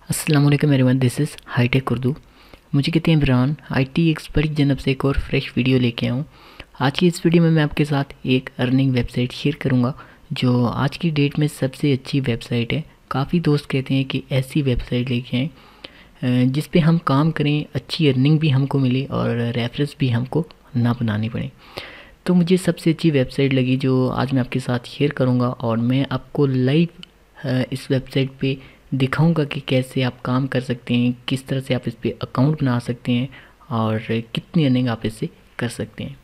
अस्सलाम वालेकुम everyone, this is hitech Urdu. मुझे कहते हैं इमरान। आईटी एक्सपर्ट की जनब से एक और फ्रेश वीडियो लेके आऊँ। आज की इस वीडियो में मैं आपके साथ एक अर्निंग वेबसाइट शेयर करूँगा जो आज की डेट में सबसे अच्छी वेबसाइट है। काफ़ी दोस्त कहते हैं कि ऐसी वेबसाइट लेके आएँ जिस पे हम काम करें, अच्छी अर्निंग भी हमको मिले और रेफरेंस भी हमको ना बनानी पड़े। तो मुझे सबसे अच्छी वेबसाइट लगी जो आज मैं आपके साथ शेयर करूँगा और मैं आपको लाइव इस वेबसाइट पे दिखाऊंगा कि कैसे आप काम कर सकते हैं, किस तरह से आप इस पे अकाउंट बना सकते हैं और कितनी अर्निंग आप इससे कर सकते हैं।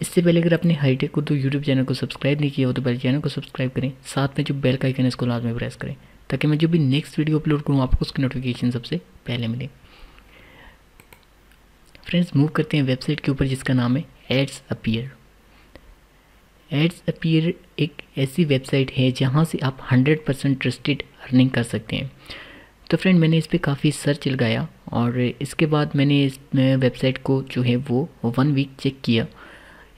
इससे पहले अगर आपने हाईटेक उर्दू यूट्यूब चैनल को सब्सक्राइब नहीं किया हो तो पहले चैनल को सब्सक्राइब करें, साथ में जो बेल का आइकन है इसको लाजमी प्रेस करें ताकि मैं जो भी नेक्स्ट वीडियो अपलोड करूँ आपको उसकी नोटिफिकेशन सबसे पहले मिले। फ्रेंड्स, मूव करते हैं वेबसाइट के ऊपर जिसका नाम है एड्स अपीयर। एड्स अपीयर एक ऐसी वेबसाइट है जहाँ से आप 100% ट्रस्टेड अर्निंग कर सकते हैं। तो फ्रेंड, मैंने इस पर काफ़ी सर्च लगाया और इसके बाद मैंने इस वेबसाइट को जो है वो 1 वीक चेक किया।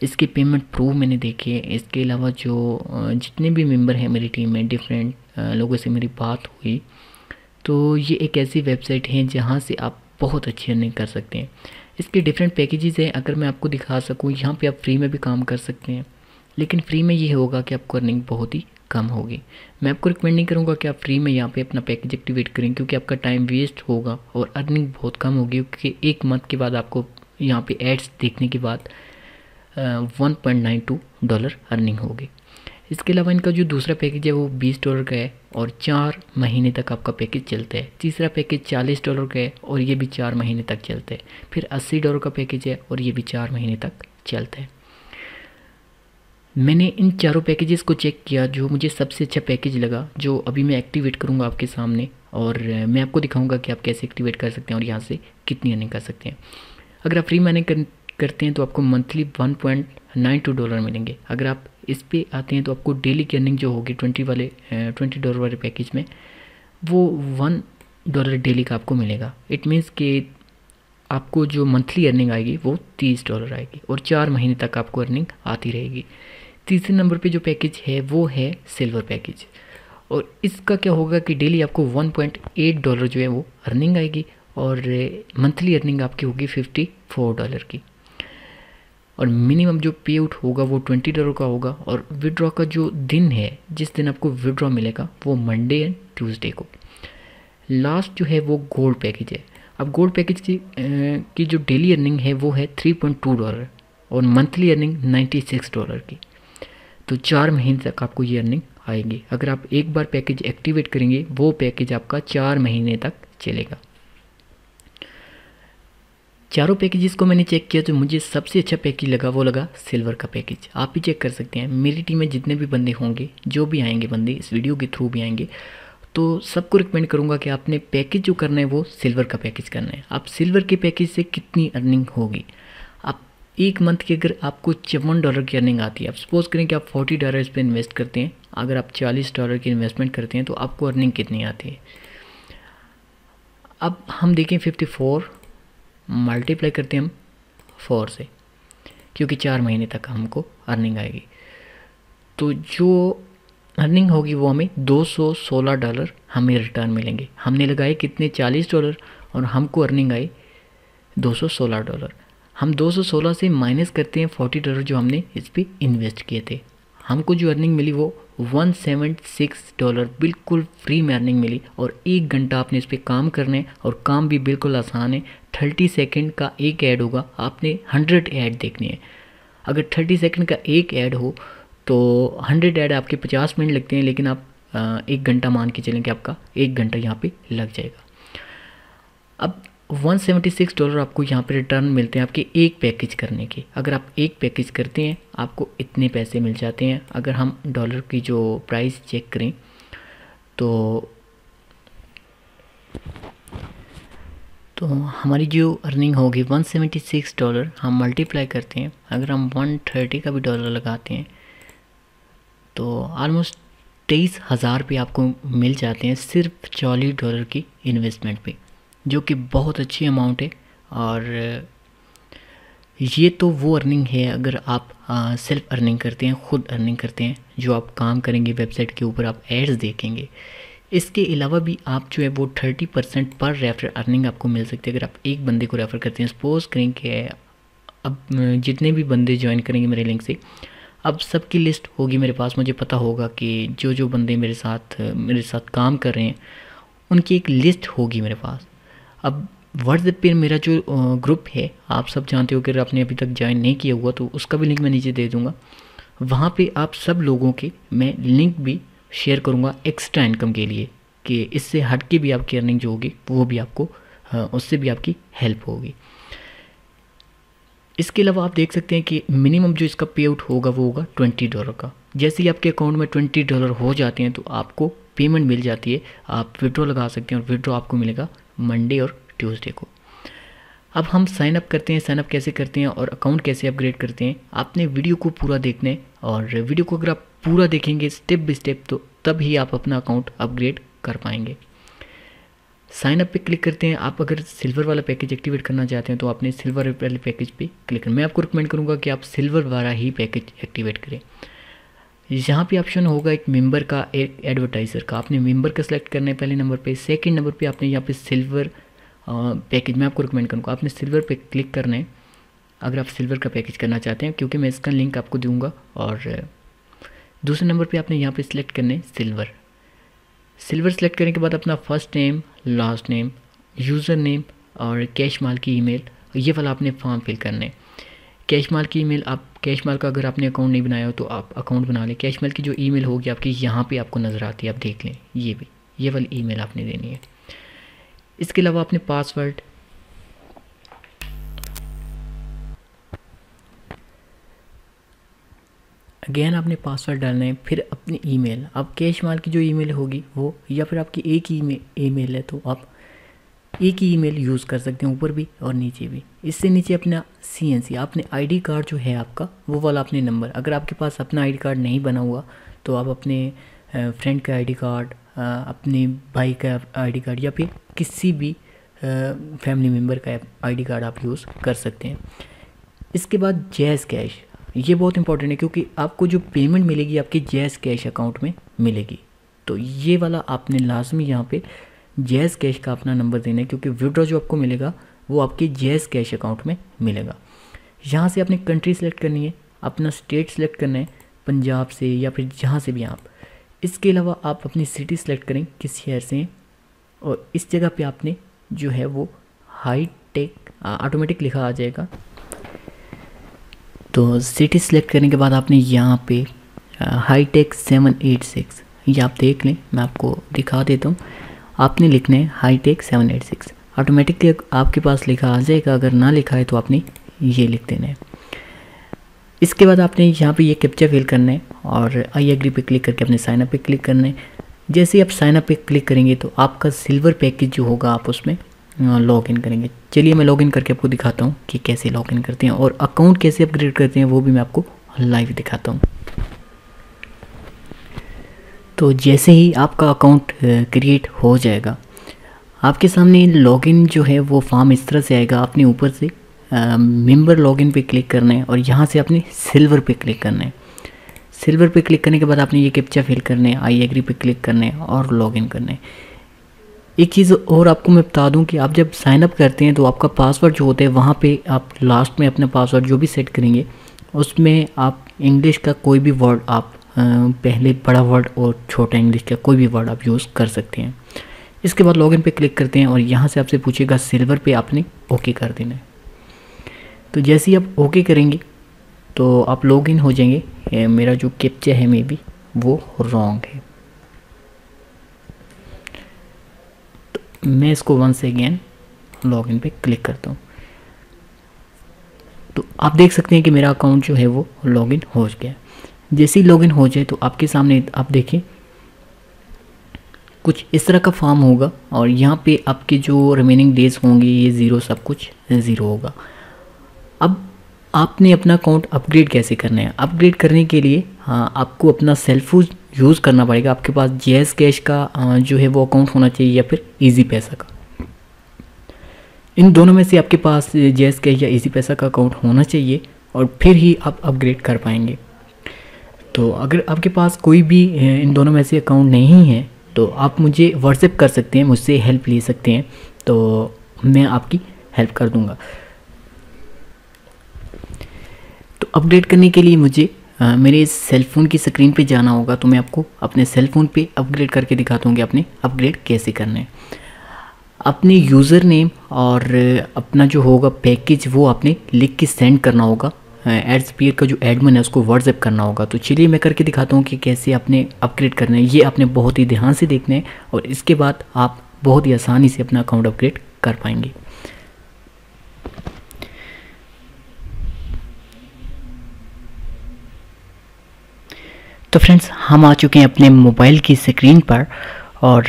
इसके पेमेंट प्रूफ मैंने देखे। इसके अलावा जो जितने भी मेंबर हैं मेरी टीम में, डिफरेंट लोगों से मेरी बात हुई, तो ये एक ऐसी वेबसाइट है जहाँ से आप बहुत अच्छी अर्निंग कर सकते हैं। इसके डिफरेंट पैकेजेस हैं। अगर मैं आपको दिखा सकूँ, यहाँ पे आप फ्री में भी काम कर सकते हैं, लेकिन फ्री में ये होगा कि आपको अर्निंग बहुत ही कम होगी। मैं आपको रिकमेंड नहीं करूँगा कि आप फ्री में यहाँ पे अपना पैकेज एक्टिवेट करें, क्योंकि आपका टाइम वेस्ट होगा और अर्निंग बहुत कम होगी, क्योंकि 1 मंथ के बाद आपको यहाँ पे एड्स देखने के बाद $1.92 अर्निंग होगी। इसके अलावा इनका जो दूसरा पैकेज है वो $20 का है और 4 महीने तक आपका पैकेज चलता है। तीसरा पैकेज $40 का है और ये भी 4 महीने तक चलता है। फिर $80 का पैकेज है और ये भी 4 महीने तक चलता है। मैंने इन चारों पैकेजेस को चेक किया। जो मुझे सबसे अच्छा पैकेज लगा, जो अभी मैं एक्टिवेट करूंगा आपके सामने और मैं आपको दिखाऊंगा कि आप कैसे एक्टिवेट कर सकते हैं और यहाँ से कितनी अर्निंग कर सकते हैं। अगर आप फ्री मनी करते हैं तो आपको मंथली $1.92 मिलेंगे। अगर आप इस पे आते हैं तो आपको डेली की अर्निंग जो होगी $20 वाले पैकेज में, वो $1 डेली का आपको मिलेगा। इट मीन्स कि आपको जो मंथली अर्निंग आएगी वो $30 आएगी और 4 महीने तक आपको अर्निंग आती रहेगी। तीसरे नंबर पे जो पैकेज है वो है सिल्वर पैकेज और इसका क्या होगा कि डेली आपको $1.8 जो है वो अर्निंग आएगी और मंथली अर्निंग आपकी होगी $54 की और मिनिमम जो पे आउट होगा वो $20 का होगा और विड्रॉ का जो दिन है, जिस दिन आपको विड्रॉ मिलेगा, वो मंडे एंड ट्यूसडे को। लास्ट जो है वो गोल्ड पैकेज है। अब गोल्ड पैकेज की जो डेली अर्निंग है वो है $3.2 और मंथली अर्निंग $96 की। तो 4 महीने तक आपको ये अर्निंग आएगी। अगर आप एक बार पैकेज एक्टिवेट करेंगे वो पैकेज आपका 4 महीने तक चलेगा। चारों पैकेजेस को मैंने चेक किया तो मुझे सबसे अच्छा पैकेज लगा वो लगा सिल्वर का पैकेज। आप भी चेक कर सकते हैं। मेरी टीम में जितने भी बंदे होंगे, जो भी आएंगे बंदे इस वीडियो के थ्रू भी आएंगे, तो सबको रिकमेंड करूंगा कि आपने पैकेज जो करना है वो सिल्वर का पैकेज करना है। आप सिल्वर के पैकेज से कितनी अर्निंग होगी, आप 1 मंथ की अगर आपको $54 की अर्निंग आती है, आप सपोज करें कि आप $40 इस पर इन्वेस्ट करते हैं, अगर आप $40 की इन्वेस्टमेंट करते हैं तो आपको अर्निंग कितनी आती है। अब हम देखें 54 मल्टीप्लाई करते हैं हम 4 से, क्योंकि 4 महीने तक हमको अर्निंग आएगी। तो जो अर्निंग होगी वो हमें $216 हमें रिटर्न मिलेंगे। हमने लगाए कितने $40 और हमको अर्निंग आई $216। हम 216 से माइनस करते हैं $40 जो हमने इस पर इन्वेस्ट किए थे, हमको जो अर्निंग मिली वो $176 बिल्कुल फ्री में अर्निंग मिली। और 1 घंटा आपने इस पर काम करना है और काम भी बिल्कुल आसान है। 30 सेकंड का एक ऐड होगा, आपने 100 ऐड देखनी है। अगर 30 सेकंड का एक ऐड हो तो 100 ऐड आपके 50 मिनट लगते हैं, लेकिन आप 1 घंटा मान के चलें कि आपका 1 घंटा यहाँ पे लग जाएगा। अब $176 आपको यहाँ पे रिटर्न मिलते हैं आपके एक पैकेज करने के। अगर आप एक पैकेज करते हैं आपको इतने पैसे मिल जाते हैं। अगर हम डॉलर की जो प्राइस चेक करें तो हमारी जो अर्निंग होगी $176 हम मल्टीप्लाई करते हैं। अगर हम 130 का भी डॉलर लगाते हैं तो ऑलमोस्ट 23,000 रुपये आपको मिल जाते हैं सिर्फ $40 की इन्वेस्टमेंट पे, जो कि बहुत अच्छी अमाउंट है। और ये तो वो अर्निंग है अगर आप सेल्फ अर्निंग करते हैं, खुद अर्निंग करते हैं, जो आप काम करेंगे वेबसाइट के ऊपर, आप एड्स देखेंगे। इसके अलावा भी आप जो है वो 30% पर रेफर अर्निंग आपको मिल सकती है अगर आप एक बंदे को रेफ़र करते हैं। सपोज़ करें कि अब जितने भी बंदे ज्वाइन करेंगे मेरे लिंक से, अब सबकी लिस्ट होगी मेरे पास, मुझे पता होगा कि जो जो बंदे मेरे साथ काम कर रहे हैं उनकी एक लिस्ट होगी मेरे पास। अब व्हाट्सएप पे मेरा जो ग्रुप है, आप सब जानते हो कि अगर आपने अभी तक ज्वाइन नहीं किया हुआ तो उसका भी लिंक मैं नीचे दे दूँगा। वहाँ पे आप सब लोगों के मैं लिंक भी शेयर करूँगा एक्स्ट्रा इनकम के लिए, कि इससे हट के भी आपकी अर्निंग जो होगी वो भी आपको उससे भी आपकी हेल्प होगी। इसके अलावा आप देख सकते हैं कि मिनिमम जो इसका पे आउट होगा वो होगा $20 का। जैसे ही आपके अकाउंट में $20 हो जाते हैं तो आपको पेमेंट मिल जाती है, आप विड्रॉ लगा सकते हैं और विड्रॉ आपको मिलेगा मंडे और ट्यूसडे को। अब हम साइन अप करते हैं, साइन अप कैसे करते हैं और अकाउंट कैसे अपग्रेड करते हैं, आपने वीडियो को पूरा देखना है। और वीडियो को अगर आप पूरा देखेंगे स्टेप बाय स्टेप तो तब ही आप अपना अकाउंट अपग्रेड कर पाएंगे। साइन अप पे क्लिक करते हैं। आप अगर सिल्वर वाला पैकेज एक्टिवेट करना चाहते हैं तो आपने सिल्वर वाले पैकेज पे क्लिक करना। मैं आपको रिकमेंड करूँगा कि आप सिल्वर वाला ही पैकेज एक्टिवेट करें। यहाँ पे ऑप्शन होगा एक मेंबर का, एक एडवर्टाइज़र का। आपने मेंबर का सिलेक्ट करना है पहले नंबर पे। सेकंड नंबर पे आपने यहाँ पे सिल्वर पैकेज, मैं आपको रिकमेंड करूँगा आपने सिल्वर पे क्लिक करना है अगर आप सिल्वर का पैकेज करना चाहते हैं, क्योंकि मैं इसका लिंक आपको दूंगा। और दूसरे नंबर पे आपने यहाँ पे सिलेक्ट करना है सिल्वर। सिल्वर सेलेक्ट करने के बाद अपना first name, last name, user name और कैश माल की ईमेल, ये वाला आपने फॉर्म फिल करना है। कैश माल की ईमेल, आप कैश माल का अगर आपने अकाउंट नहीं बनाया हो तो आप अकाउंट बना लें। कैश माल की जो ईमेल होगी आपकी यहाँ पे आपको नज़र आती है, आप देख लें, ये वाली ईमेल आपने देनी है। इसके अलावा आपने पासवर्ड, अगेन आपने पासवर्ड डालना है, फिर अपनी ईमेल। अब कैश माल की जो ईमेल होगी वो, या फिर आपकी एक ही ईमेल है तो आप एक ही ईमेल यूज़ कर सकते हैं, ऊपर भी और नीचे भी। इससे नीचे अपना CNC, आपने आईडी कार्ड जो है आपका वो वाला अपने नंबर, अगर आपके पास अपना आईडी कार्ड नहीं बना हुआ तो आप अपने फ्रेंड का आईडी कार्ड, अपने भाई का आईडी कार्ड या फिर किसी भी फैमिली मेम्बर का आईडी कार्ड आप यूज़ कर सकते हैं। इसके बाद जैज़ कैश, ये बहुत इंपॉर्टेंट है क्योंकि आपको जो पेमेंट मिलेगी आपके जैज़ कैश अकाउंट में मिलेगी। तो ये वाला आपने लाजमी यहाँ पे जैज़ कैश का अपना नंबर देना है, क्योंकि विड्रॉ जो आपको मिलेगा वो आपके जैज़ कैश अकाउंट में मिलेगा। यहाँ से आपने कंट्री सेलेक्ट करनी है, अपना स्टेट सेलेक्ट करना है, पंजाब से या फिर जहाँ से भी आप। इसके अलावा आप अपनी सिटी सेलेक्ट करें किस शहर से हैं, और इस जगह पे आपने जो है वो हाई टेक ऑटोमेटिक लिखा आ जाएगा। तो सिटी सेलेक्ट करने के बाद आपने यहाँ पे हाई टेक 786, ये आप देख लें, मैं आपको दिखा देता हूँ। आपने लिखना है हाई टेक 786, ऑटोमेटिकली आपके पास लिखा आ जाएगा। अगर ना लिखा है तो आपने ये लिख देना है। इसके बाद आपने यहाँ पे ये कैप्चा फिल करना है और आई एग्री पे क्लिक करके अपने साइन अप पे क्लिक करना है। जैसे ही आप साइन अप पे क्लिक करेंगे तो आपका सिल्वर पैकेज जो होगा आप उसमें लॉगिन करेंगे। चलिए मैं लॉगिन करके आपको दिखाता हूँ कि कैसे लॉगिन करते हैं और अकाउंट कैसे अपग्रेड करते हैं, वो भी मैं आपको लाइव दिखाता हूँ। तो जैसे ही आपका अकाउंट क्रिएट हो जाएगा आपके सामने लॉगिन जो है वो फॉर्म इस तरह से आएगा। आपने ऊपर से मेंबर लॉगिन पे क्लिक करना है और यहाँ से आपने सिल्वर पे क्लिक करना है। सिल्वर पे क्लिक करने के बाद आपने ये कैप्चा फिल करना है, आई एग्री पे क्लिक करना है और लॉगिन करना है। एक चीज़ और आपको मैं बता दूं कि आप जब साइन अप करते हैं तो आपका पासवर्ड जो होता है वहाँ पे आप लास्ट में अपना पासवर्ड जो भी सेट करेंगे उसमें आप इंग्लिश का कोई भी वर्ड, आप पहले बड़ा वर्ड और छोटा इंग्लिश का कोई भी वर्ड आप यूज़ कर सकते हैं। इसके बाद लॉगिन पे क्लिक करते हैं और यहाँ से आपसे पूछेगा सिल्वर पे आपने ओके कर देना है। तो जैसे ही आप ओके करेंगे तो आप लॉगिन हो जाएंगे। मेरा जो कैप्चा है मे बी वो रॉन्ग है, तो मैं इसको वंस अगेन लॉगिन पे क्लिक करता हूँ। तो आप देख सकते हैं कि मेरा अकाउंट जो है वो लॉगिन हो गया। जैसे ही लॉगिन हो जाए तो आपके सामने आप देखिए कुछ इस तरह का फॉर्म होगा और यहाँ पे आपके जो रिमेनिंग डेज होंगे ये ज़ीरो, सब कुछ ज़ीरो होगा। अब आपने अपना अकाउंट अपग्रेड कैसे करना है? अपग्रेड करने के लिए आपको अपना सेल्फ यूज़ करना पड़ेगा। आपके पास जैज़ कैश का जो है वो अकाउंट होना चाहिए या फिर इजी पैसा का। इन दोनों में से आपके पास जेएस कैश या इजी पैसा का अकाउंट होना चाहिए और फिर ही आप अपग्रेड कर पाएंगे। तो अगर आपके पास कोई भी इन दोनों में से अकाउंट नहीं है तो आप मुझे व्हाट्सएप कर सकते हैं, मुझसे हेल्प ले सकते हैं, तो मैं आपकी हेल्प कर दूंगा। तो अपडेट करने के लिए मुझे मेरे सेल फ़ोन की स्क्रीन पे जाना होगा। तो मैं आपको अपने सेल फ़ोन पे अपग्रेड करके दिखाता हूँ कि आपने अपग्रेड कैसे करना है। अपने यूज़र नेम और अपना जो होगा पैकेज वो आपने लिख के सेंड करना होगा। एडस्पीयर का जो एडमिन है उसको व्हाट्सएप करना होगा। तो चलिए मैं करके दिखाता हूँ कि कैसे आपने अपग्रेड करना है। ये आपने बहुत ही ध्यान से देखना है और इसके बाद आप बहुत ही आसानी से अपना अकाउंट अपग्रेड कर पाएंगे। तो फ्रेंड्स हम आ चुके हैं अपने मोबाइल की स्क्रीन पर और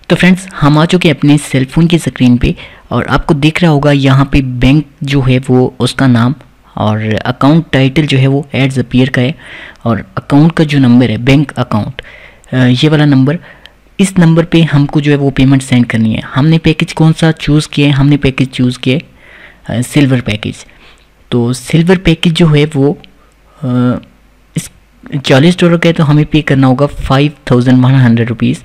तो फ्रेंड्स हम आ चुके हैं अपने सेल फ़ोन की स्क्रीन पे और आपको दिख रहा होगा यहाँ पे बैंक जो है वो उसका नाम और अकाउंट टाइटल जो है वो एड्स अपीयर का है और अकाउंट का जो नंबर है बैंक अकाउंट ये वाला नंबर, इस नंबर पे हमको जो है वो पेमेंट सेंड करनी है। हमने पैकेज कौन सा चूज़ किया है? हमने पैकेज चूज़ किया है सिल्वर पैकेज। तो सिल्वर पैकेज जो है वो इस $40 का है तो हमें पे करना होगा 5100 रुपीज़,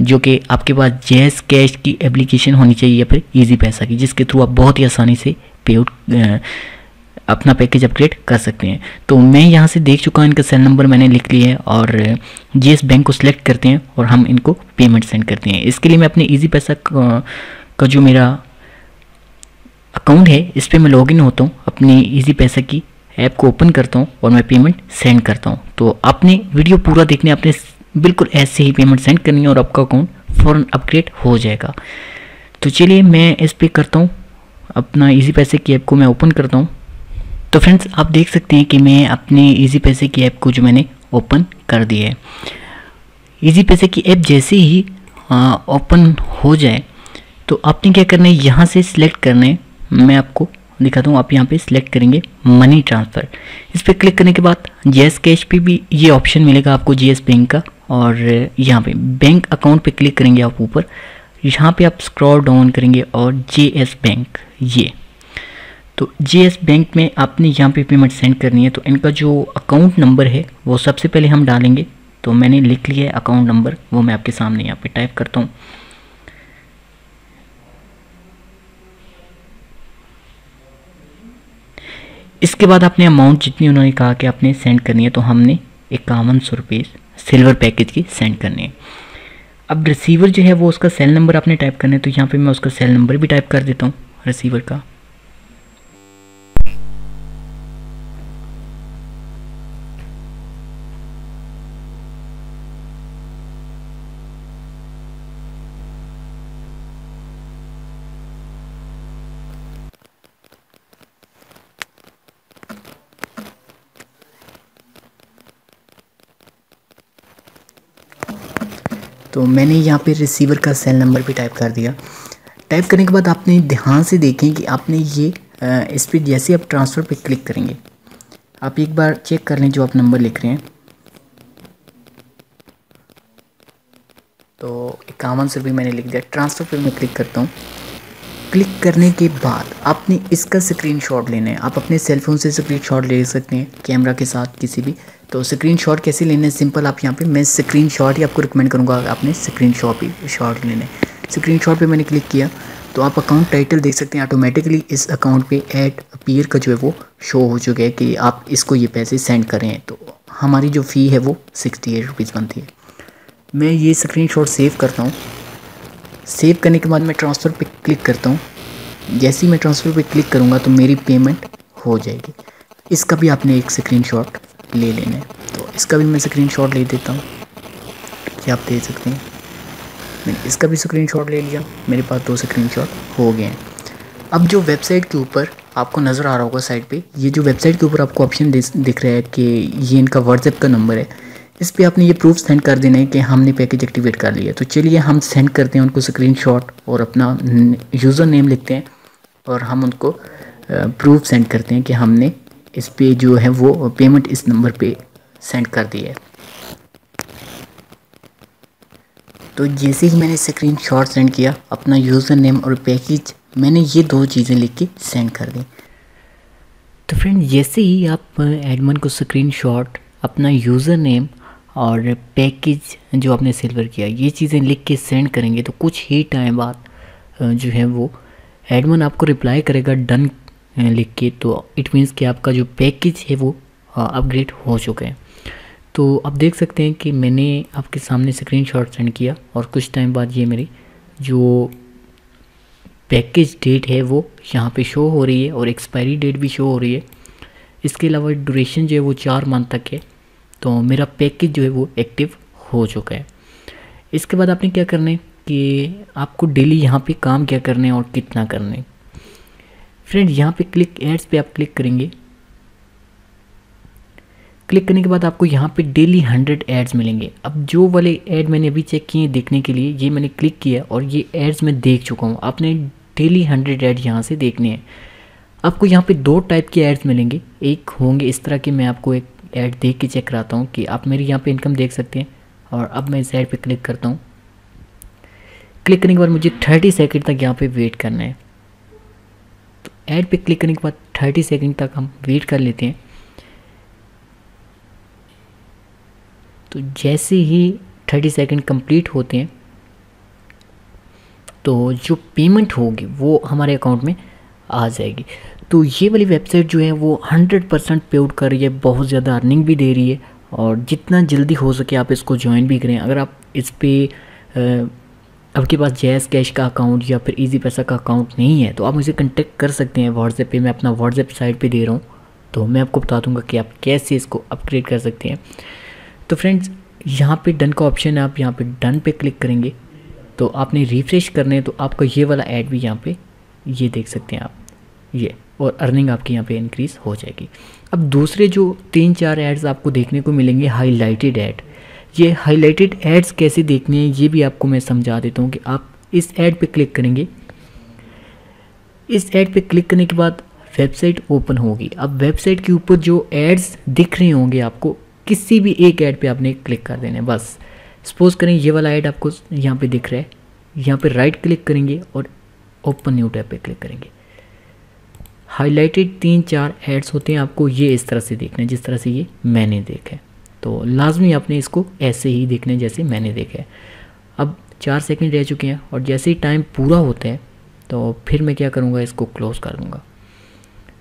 जो कि आपके पास जेएस कैश की एप्लीकेशन होनी चाहिए या फिर इजी पैसा की, जिसके थ्रू आप बहुत ही आसानी से पे आउट अपना पैकेज अपग्रेड कर सकते हैं। तो मैं यहाँ से देख चुका हूँ, इनका सेल नंबर मैंने लिख लिया है और जेएस बैंक को सिलेक्ट करते हैं और हम इनको पेमेंट सेंड करते हैं। इसके लिए मैं अपने इजी पैसा का जो मेरा अकाउंट है इस पर मैं लॉगिन होता हूँ, अपनी इजी पैसा की ऐप को ओपन करता हूँ और मैं पेमेंट सेंड करता हूँ। तो आपने वीडियो पूरा देखने, आपने बिल्कुल ऐसे ही पेमेंट सेंड करनी है और आपका अकाउंट फ़ौरन अपग्रेड हो जाएगा। तो चलिए मैं इस पर करता हूँ, अपना इजी पैसे की ऐप को मैं ओपन करता हूँ। तो फ्रेंड्स आप देख सकते हैं कि मैं अपने इजी पैसे की ऐप को जो मैंने ओपन कर दिया है। इजी पैसे की ऐप जैसे ही ओपन हो जाए तो आपने क्या करना है, यहाँ से सिलेक्ट करना है। मैं आपको दिखाता हूँ, आप यहाँ पे सिलेक्ट करेंगे मनी ट्रांसफ़र। इस पर क्लिक करने के बाद जेएस कैश पे भी ये ऑप्शन मिलेगा आपको जेएस बैंक का, और यहाँ पे बैंक अकाउंट पे क्लिक करेंगे आप ऊपर, यहाँ पे आप स्क्रॉल डाउन करेंगे और जेएस बैंक, ये तो जेएस बैंक में आपने यहाँ पे पेमेंट सेंड करनी है। तो इनका जो अकाउंट नंबर है वो सबसे पहले हम डालेंगे। तो मैंने लिख लिया है अकाउंट नंबर, वो मैं आपके सामने यहाँ पे टाइप करता हूँ। इसके बाद आपने अमाउंट जितनी उन्होंने कहा कि आपने सेंड करनी है, तो हमने 5100 रुपीज़ सिल्वर पैकेज की सेंड करनी है। अब रिसीवर जो है वो उसका सेल नंबर आपने टाइप करना है। तो यहाँ पे मैं उसका सेल नंबर भी टाइप कर देता हूँ रिसीवर का। तो मैंने यहाँ पे रिसीवर का सेल नंबर भी टाइप कर दिया। टाइप करने के बाद आपने ध्यान से देखें कि आपने ये इस पर जैसे आप ट्रांसफ़र पे क्लिक करेंगे, आप एक बार चेक कर लें जो आप नंबर लिख रहे हैं। तो 5100 रुपये मैंने लिख दिया। ट्रांसफ़र पे मैं क्लिक करता हूँ। क्लिक करने के बाद आपने इसका स्क्रीनशॉट लेना है। आप अपने सेल फ़ोन से स्क्रीनशॉट ले सकते हैं कैमरा के साथ किसी भी। तो स्क्रीनशॉट कैसे लेना है, सिंपल आप यहाँ पे, मैं स्क्रीनशॉट ही आपको रिकमेंड करूँगा, आपने स्क्रीनशॉट लेना है। स्क्रीनशॉट पे मैंने क्लिक किया तो आप अकाउंट टाइटल देख सकते हैं, ऑटोमेटिकली इस अकाउंट पे ऐड अपीयर का जो है वो शो हो चुका है कि आप इसको ये पैसे सेंड करें। तो हमारी जो फ़ी है वो 68 रुपीज़ बनती है। मैं ये स्क्रीनशॉट सेव करता हूँ। सेव करने के बाद मैं ट्रांसफ़र पे क्लिक करता हूँ। जैसे ही मैं ट्रांसफ़र पे क्लिक करूँगा तो मेरी पेमेंट हो जाएगी। इसका भी आपने एक स्क्रीनशॉट ले लेना है। तो इसका भी मैं स्क्रीनशॉट ले देता हूँ, ये आप देख सकते हैं। मैंने इसका भी स्क्रीनशॉट ले लिया, मेरे पास 2 स्क्रीनशॉट हो गए हैं। अब जो वेबसाइट के ऊपर आपको नज़र आ रहा होगा साइड पे, ये जो वेबसाइट के ऊपर आपको ऑप्शन दिख रहा है कि ये इनका व्हाट्सएप का नंबर है, इस पर आपने ये प्रूफ सेंड कर देना है कि हमने पैकेज एक्टिवेट कर लिया। तो चलिए हम सेंड करते हैं उनको स्क्रीनशॉट और अपना यूज़र नेम लिखते हैं और हम उनको प्रूफ सेंड करते हैं कि हमने इस पे जो है वो पेमेंट इस नंबर पे सेंड कर दी है। तो जैसे ही मैंने स्क्रीनशॉट सेंड किया, अपना यूज़र नेम और पैकेज मैंने ये 2 चीज़ें लिख के सेंड कर दी। तो फ्रेंड, जैसे ही आप एडमिन को स्क्रीनशॉट, अपना यूज़र नेम और पैकेज जो आपने सिल्वर किया, ये चीज़ें लिख के सेंड करेंगे तो कुछ ही टाइम बाद जो है वो एडमिन आपको रिप्लाई करेगा डन लिख के। तो इट मीन्स कि आपका जो पैकेज है वो अपग्रेड हो चुका है। तो आप देख सकते हैं कि मैंने आपके सामने स्क्रीनशॉट सेंड किया और कुछ टाइम बाद ये मेरी जो पैकेज डेट है वो यहाँ पे शो हो रही है और एक्सपायरी डेट भी शो हो रही है। इसके अलावा ड्यूरेशन जो है वो 4 मंथ तक है। तो मेरा पैकेज जो है वो एक्टिव हो चुका है। इसके बाद आपने क्या करना है कि आपको डेली यहाँ पे काम क्या करना है और कितना करना है। फ्रेंड, यहाँ पे क्लिक एड्स पे आप क्लिक करेंगे। क्लिक करने के बाद आपको यहाँ पे डेली 100 एड्स मिलेंगे। अब जो वाले ऐड मैंने अभी चेक किए देखने के लिए, ये मैंने क्लिक किया और ये एड्स मैं देख चुका हूँ। आपने डेली 100 ऐड यहाँ से देखने हैं। आपको यहाँ पे 2 टाइप के एड्स मिलेंगे। एक होंगे इस तरह के, मैं आपको एक ऐड देख के चेक कराता हूँ कि आप मेरी यहाँ पे इनकम देख सकते हैं। और अब मैं इस ऐड पे क्लिक करता हूँ। क्लिक करने के बाद मुझे 30 सेकंड तक यहाँ पे वेट करना है। तो ऐड पे क्लिक करने के बाद 30 सेकंड तक हम वेट कर लेते हैं। तो जैसे ही 30 सेकंड कंप्लीट होते हैं तो जो पेमेंट होगी वो हमारे अकाउंट में आ जाएगी। तो ये वाली वेबसाइट जो है वो 100% पे आउट कर रही है, बहुत ज़्यादा अर्निंग भी दे रही है। और जितना जल्दी हो सके आप इसको ज्वाइन भी करें। अगर आप इस पर आपके पास जैस कैश का अकाउंट या फिर इजी पैसा का अकाउंट नहीं है तो आप मुझे कांटेक्ट कर सकते हैं व्हाट्सएप पे। मैं अपना व्हाट्सएप साइट पे दे रहा हूँ, तो मैं आपको बता दूंगा कि आप कैसे इसको अपग्रेड कर सकते हैं। तो फ्रेंड्स, यहाँ पे डन का ऑप्शन है, आप यहाँ पे डन पे क्लिक करेंगे तो आपने रिफ्रेश करने हैं तो आपका ये वाला ऐड भी यहाँ पे ये देख सकते हैं आप ये, और अर्निंग आपकी यहाँ पे इंक्रीज़ हो जाएगी। अब दूसरे जो 3-4 एड्स आपको देखने को मिलेंगे हाईलाइटेड ऐड। ये हाईलाइटेड एड्स कैसे देखने हैं ये भी आपको मैं समझा देता हूँ कि आप इस ऐड पे क्लिक करेंगे। इस ऐड पे क्लिक करने के बाद वेबसाइट ओपन होगी। अब वेबसाइट के ऊपर जो एड्स दिख रहे होंगे आपको, किसी भी एक ऐड पे आपने क्लिक कर देना है बस। सपोज करें ये वाला ऐड आपको यहाँ पे दिख रहा है, यहाँ पे राइट क्लिक करेंगे और ओपन न्यू टैब पे क्लिक करेंगे। हाईलाइटेड 3-4 एड्स होते हैं, आपको ये इस तरह से देखना है जिस तरह से ये मैंने देखा है। तो लाजमी आपने इसको ऐसे ही देखना है जैसे मैंने देखा है। अब 4 सेकंड रह चुके हैं और जैसे ही टाइम पूरा होता है तो फिर मैं क्या करूँगा, इसको क्लोज़ कर दूँगा।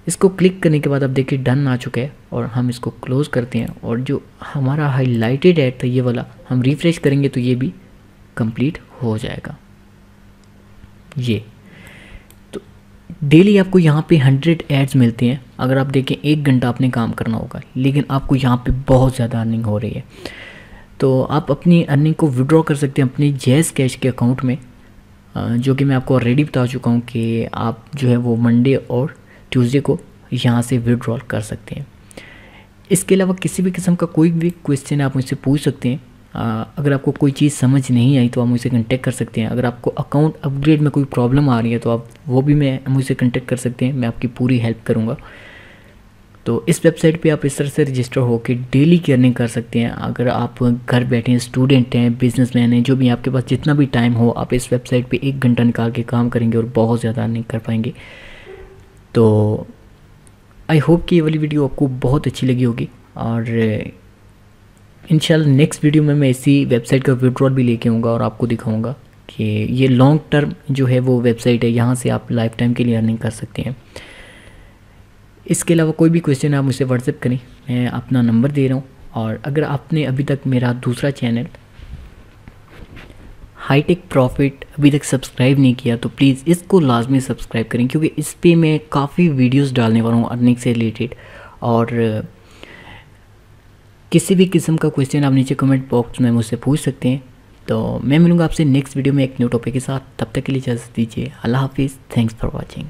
इसको क्लिक करने के बाद अब देखिए डन आ चुका है और हम इसको क्लोज़ करते हैं। और जो हमारा हाईलाइटेड ऐड था ये वाला, हम रिफ्रेश करेंगे तो ये भी कंप्लीट हो जाएगा। ये तो डेली आपको यहाँ पे 100 एड्स मिलते हैं। अगर आप देखें 1 घंटा आपने काम करना होगा, लेकिन आपको यहाँ पे बहुत ज़्यादा अर्निंग हो रही है। तो आप अपनी अर्निंग को विड्रॉ कर सकते हैं अपनी जैस कैश के अकाउंट में, जो कि मैं आपको ऑलरेडी बता चुका हूँ कि आप जो है वो मंडे और ट्यूसडे को यहाँ से विड्रॉल कर सकते हैं। इसके अलावा किसी भी किस्म का कोई भी क्वेश्चन आप मुझसे पूछ सकते हैं। अगर आपको कोई चीज़ समझ नहीं आई तो आप मुझसे कांटेक्ट कर सकते हैं। अगर आपको अकाउंट अपग्रेड में कोई प्रॉब्लम आ रही है तो आप वो भी मुझसे कांटेक्ट कर सकते हैं, मैं आपकी पूरी हेल्प करूँगा। तो इस वेबसाइट पे आप इस तरह से रजिस्टर होकर डेली की अर्निंग कर सकते हैं। अगर आप घर बैठे हैं, स्टूडेंट हैं, बिजनेसमैन हैं, जो भी आपके पास जितना भी टाइम हो, आप इस वेबसाइट पे 1 घंटा निकाल के काम करेंगे और बहुत ज़्यादा अर्निंग कर पाएंगे। तो आई होप कि ये वाली वीडियो आपको बहुत अच्छी लगी होगी और इंशाल्लाह नेक्स्ट वीडियो में मैं इसी वेबसाइट का विड्रॉल भी लेके आऊँगा और आपको दिखाऊंगा कि ये लॉन्ग टर्म जो है वो वेबसाइट है, यहाँ से आप लाइफ टाइम के लिए अर्निंग कर सकते हैं। इसके अलावा कोई भी क्वेश्चन आप मुझसे व्हाट्सएप करें, मैं अपना नंबर दे रहा हूँ। और अगर आपने अभी तक मेरा दूसरा चैनल हाईटेक प्रॉफिट अभी तक सब्सक्राइब नहीं किया तो प्लीज़ इसको लाजमी सब्सक्राइब करें, क्योंकि इस पे मैं काफ़ी वीडियोस डालने वाला हूँ अर्निंग से रिलेटेड। और किसी भी किस्म का क्वेश्चन आप नीचे कमेंट बॉक्स में मुझसे पूछ सकते हैं। तो मैं मिलूँगा आपसे नेक्स्ट वीडियो में एक न्यू टॉपिक के साथ। तब तक के लिए इजाज़त दीजिए। अल्लाह हाफिज़। Thanks for watching.